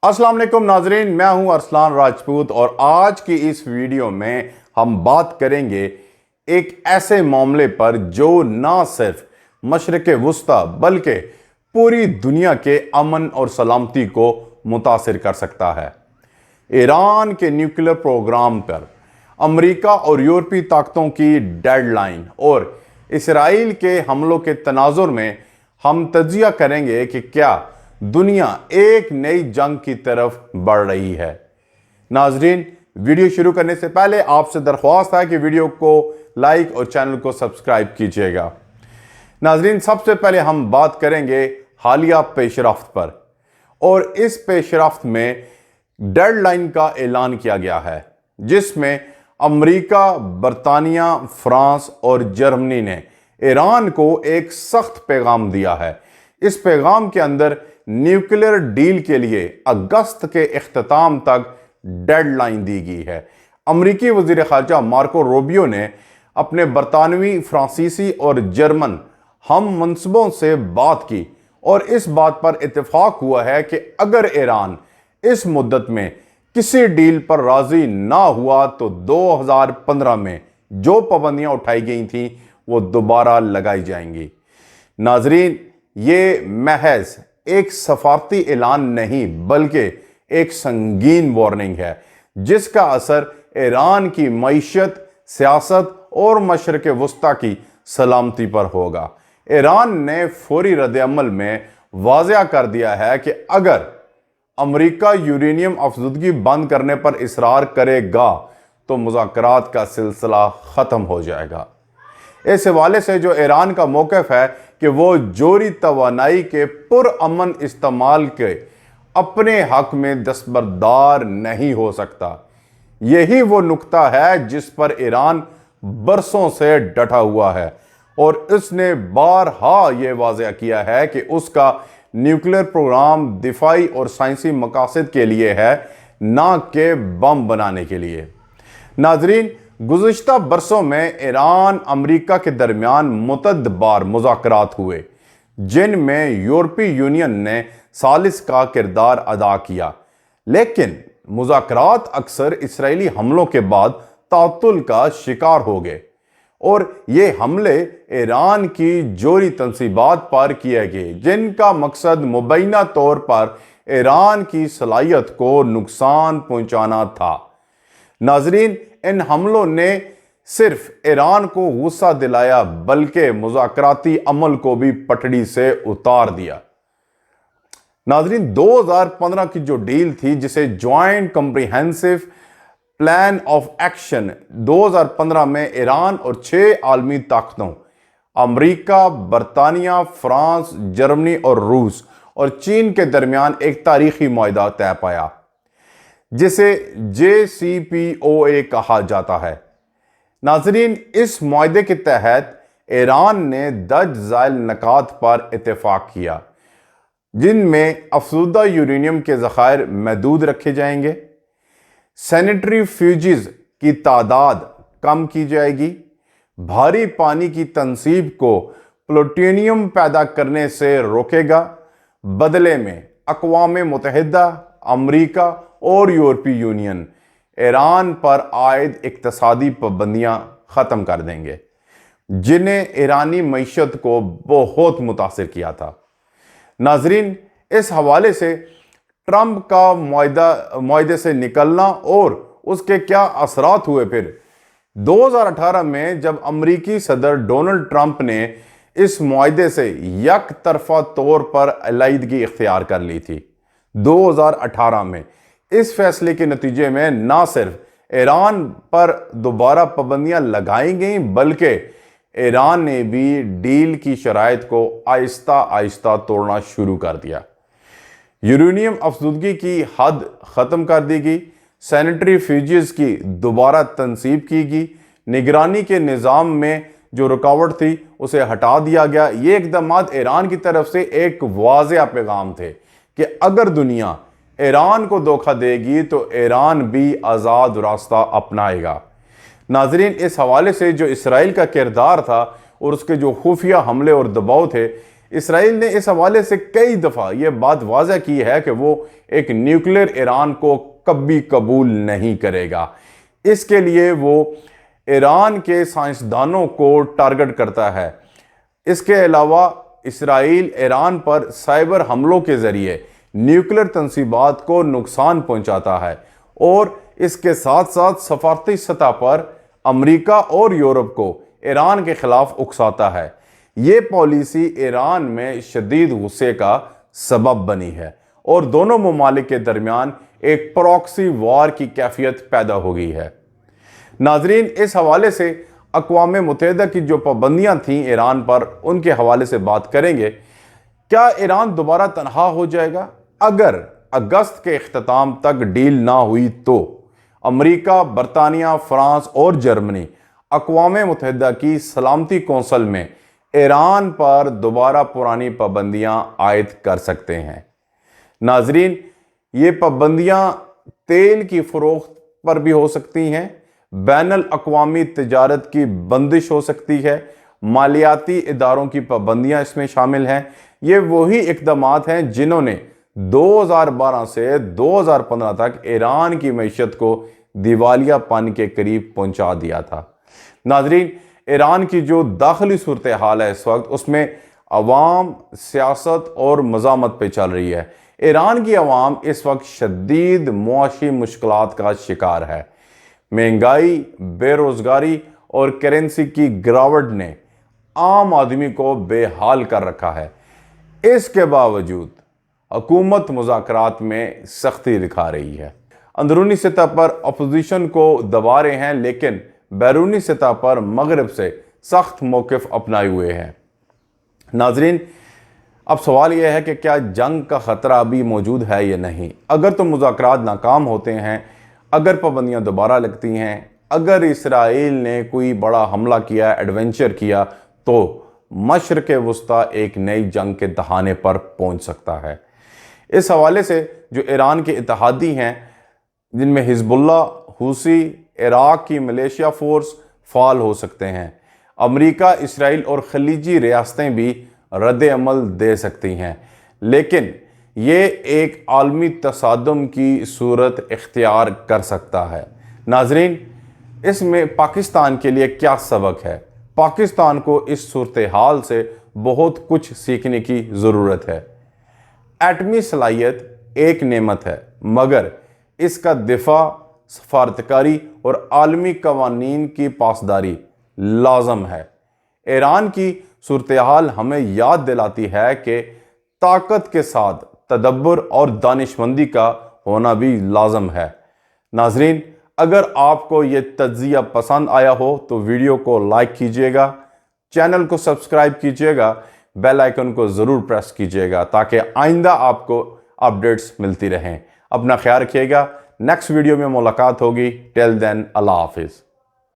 السلام علیکم ناظرین، میں ہوں ارسلان راجپوت اور آج کی اس ویڈیو میں ہم بات کریں گے ایک ایسے معاملے پر جو نہ صرف مشرق وسطی بلکہ پوری دنیا کے امن اور سلامتی کو متاثر کر سکتا ہے۔ ایران کے نیوکلیر پروگرام پر امریکہ اور یورپی طاقتوں کی ڈیڈ لائن اور اسرائیل کے حملوں کے تناظر میں ہم تجزیہ کریں گے کہ کیا دنیا ایک نئی جنگ کی طرف بڑھ رہی ہے۔ ناظرین، ویڈیو شروع کرنے سے پہلے آپ سے درخواست ہے کہ ویڈیو کو لائک اور چینل کو سبسکرائب کیجیے گا۔ ناظرین، سب سے پہلے ہم بات کریں گے حالیہ پیش رفت پر، اور اس پیش رفت میں ڈیڈ لائن کا اعلان کیا گیا ہے جس میں امریکہ، برطانیہ، فرانس اور جرمنی نے ایران کو ایک سخت پیغام دیا ہے۔ اس پیغام کے اندر نیوکلیر ڈیل کے لیے اگست کے اختتام تک ڈیڈ لائن دی گئی ہے۔ امریکی وزیر خارجہ مارکو روبیو نے اپنے برطانوی، فرانسیسی اور جرمن ہم منصبوں سے بات کی اور اس بات پر اتفاق ہوا ہے کہ اگر ایران اس مدت میں کسی ڈیل پر راضی نہ ہوا تو 2015 میں جو پابندیاں اٹھائی گئی تھیں وہ دوبارہ لگائی جائیں گی۔ ناظرین، یہ محض ایک سفارتی اعلان نہیں بلکہ ایک سنگین وارننگ ہے جس کا اثر ایران کی معیشت، سیاست اور مشرق وسطی کی سلامتی پر ہوگا۔ ایران نے فوری رد عمل میں واضح کر دیا ہے کہ اگر امریکہ یورینیم افزودگی بند کرنے پر اصرار کرے گا تو مذاکرات کا سلسلہ ختم ہو جائے گا۔ اس حوالے سے جو ایران کا موقف ہے کہ وہ جوہری توانائی کے پرامن استعمال کے اپنے حق میں دستبردار نہیں ہو سکتا، یہی وہ نقطہ ہے جس پر ایران برسوں سے ڈٹا ہوا ہے اور اس نے بارہا یہ واضح کیا ہے کہ اس کا نیوکلیر پروگرام دفاعی اور سائنسی مقاصد کے لیے ہے، نہ کہ بم بنانے کے لیے۔ ناظرین، گزشتہ برسوں میں ایران امریکہ کے درمیان متعدد بار مذاکرات ہوئے جن میں یورپی یونین نے ثالث کا کردار ادا کیا، لیکن مذاکرات اکثر اسرائیلی حملوں کے بعد تعطل کا شکار ہو گئے اور یہ حملے ایران کی جوہری تنصیبات پر کیے گئے جن کا مقصد مبینہ طور پر ایران کی صلاحیت کو نقصان پہنچانا تھا۔ ناظرین، ان حملوں نے صرف ایران کو غصہ دلایا بلکہ مذاکراتی عمل کو بھی پٹڑی سے اتار دیا۔ ناظرین، 2015 کی جو ڈیل تھی جسے joint comprehensive plan of action 2015 میں ایران اور 6 عالمی طاقتوں امریکہ، برطانیہ، فرانس، جرمنی اور روس اور چین کے درمیان ایک تاریخی معاہدہ طے پایا جسے JCPOA کہا جاتا ہے۔ ناظرین، اس معاہدے کے تحت ایران نے 10 ذیل نکات پر اتفاق کیا جن میں افزودہ یورینیم کے ذخائر محدود رکھے جائیں گے، سینیٹری فیوجز کی تعداد کم کی جائے گی، بھاری پانی کی تنصیب کو پلوٹونیم پیدا کرنے سے روکے گا، بدلے میں اقوام متحدہ، امریکہ اور یورپی یونین ایران پر عائد اقتصادی پابندیاں ختم کر دیں گے جنہیں ایرانی معیشت کو بہت متاثر کیا تھا۔ ناظرین، اس حوالے سے ٹرمپ کا معاہدے سے نکلنا اور اس کے کیا اثرات ہوئے، پھر 2018 میں جب امریکی صدر ڈونلڈ ٹرمپ نے اس معاہدے سے یک طرفہ طور پر علیحدگی اختیار کر لی تھی۔ 2018 میں اس فیصلے کے نتیجے میں نہ صرف ایران پر دوبارہ پابندیاں لگائی گئیں بلکہ ایران نے بھی ڈیل کی شرائط کو آہستہ آہستہ توڑنا شروع کر دیا۔ یورینیم افزودگی کی حد ختم کر دی گئی، سینیٹری فیوجز کی دوبارہ تنصیب کی گئی، نگرانی کے نظام میں جو رکاوٹ تھی اسے ہٹا دیا گیا۔ یہ اقدامات ایران کی طرف سے ایک واضح پیغام تھے کہ اگر دنیا ایران کو دھوکہ دے گی تو ایران بھی آزاد راستہ اپنائے گا۔ ناظرین، اس حوالے سے جو اسرائیل کا کردار تھا اور اس کے جو خفیہ حملے اور دباؤ تھے، اسرائیل نے اس حوالے سے کئی دفعہ یہ بات واضح کی ہے کہ وہ ایک نیوکلیر ایران کو کبھی قبول نہیں کرے گا۔ اس کے لیے وہ ایران کے سائنسدانوں کو ٹارگٹ کرتا ہے۔ اس کے علاوہ اسرائیل ایران پر سائبر حملوں کے ذریعے نیوکلیر تنصیبات کو نقصان پہنچاتا ہے اور اس کے ساتھ ساتھ سفارتی سطح پر امریکہ اور یورپ کو ایران کے خلاف اکساتا ہے۔ یہ پالیسی ایران میں شدید غصے کا سبب بنی ہے اور دونوں ممالک کے درمیان ایک پراکسی وار کی کیفیت پیدا ہو گئی ہے۔ ناظرین، اس حوالے سے اقوام متحدہ کی جو پابندیاں تھیں ایران پر، ان کے حوالے سے بات کریں گے۔ کیا ایران دوبارہ تنہا ہو جائے گا؟ اگر اگست کے اختتام تک ڈیل نہ ہوئی تو امریکہ، برطانیہ، فرانس اور جرمنی اقوام متحدہ کی سلامتی کونسل میں ایران پر دوبارہ پرانی پابندیاں عائد کر سکتے ہیں۔ ناظرین، یہ پابندیاں تیل کی فروخت پر بھی ہو سکتی ہیں، بین الاقوامی تجارت کی بندش ہو سکتی ہے، مالیاتی اداروں کی پابندیاں اس میں شامل ہیں۔ یہ وہی اقدامات ہیں جنہوں نے 2012 سے 2015 تک ایران کی معیشت کو دیوالیہ پانی کے قریب پہنچا دیا تھا۔ ناظرین، ایران کی جو داخلی صورتحال ہے اس وقت، اس میں عوام سیاست اور مزاحمت پہ چل رہی ہے۔ ایران کی عوام اس وقت شدید معاشی مشکلات کا شکار ہے۔ مہنگائی، بے روزگاری اور کرنسی کی گراوٹ نے عام آدمی کو بے حال کر رکھا ہے۔ اس کے باوجود حکومت مذاکرات میں سختی دکھا رہی ہے۔ اندرونی سطح پر اپوزیشن کو دبا رہے ہیں، لیکن بیرونی سطح پر مغرب سے سخت موقف اپنائے ہوئے ہیں۔ ناظرین، اب سوال یہ ہے کہ کیا جنگ کا خطرہ ابھی موجود ہے یا نہیں؟ اگر تو مذاکرات ناکام ہوتے ہیں، اگر پابندیاں دوبارہ لگتی ہیں، اگر اسرائیل نے کوئی بڑا حملہ کیا، ایڈونچر کیا، تو مشرق وسطی ایک نئی جنگ کے دہانے پر پہنچ سکتا ہے۔ اس حوالے سے جو ایران کے اتحادی ہیں، جن میں حزب اللہ، حوثی، عراق کی ملیشیا فورس فعال ہو سکتے ہیں۔ امریکہ، اسرائیل اور خلیجی ریاستیں بھی رد عمل دے سکتی ہیں، لیکن یہ ایک عالمی تصادم کی صورت اختیار کر سکتا ہے۔ ناظرین، اس میں پاکستان کے لیے کیا سبق ہے؟ پاکستان کو اس صورتحال سے بہت کچھ سیکھنے کی ضرورت ہے۔ ایٹمی صلاحیت ایک نعمت ہے، مگر اس کا دفاع، سفارتکاری اور عالمی قوانین کی پاسداری لازم ہے۔ ایران کی صورتحال ہمیں یاد دلاتی ہے کہ طاقت کے ساتھ تدبر اور دانشمندی کا ہونا بھی لازم ہے۔ ناظرین، اگر آپ کو یہ تجزیہ پسند آیا ہو تو ویڈیو کو لائک کیجئے گا، چینل کو سبسکرائب کیجئے گا، بیل آئیکن کو ضرور پریس کیجئے گا تاکہ آئندہ آپ کو اپڈیٹس ملتی رہیں۔ اپنا خیال رکھیے گا، نیکسٹ ویڈیو میں ملاقات ہوگی۔ ٹل دین، اللہ حافظ۔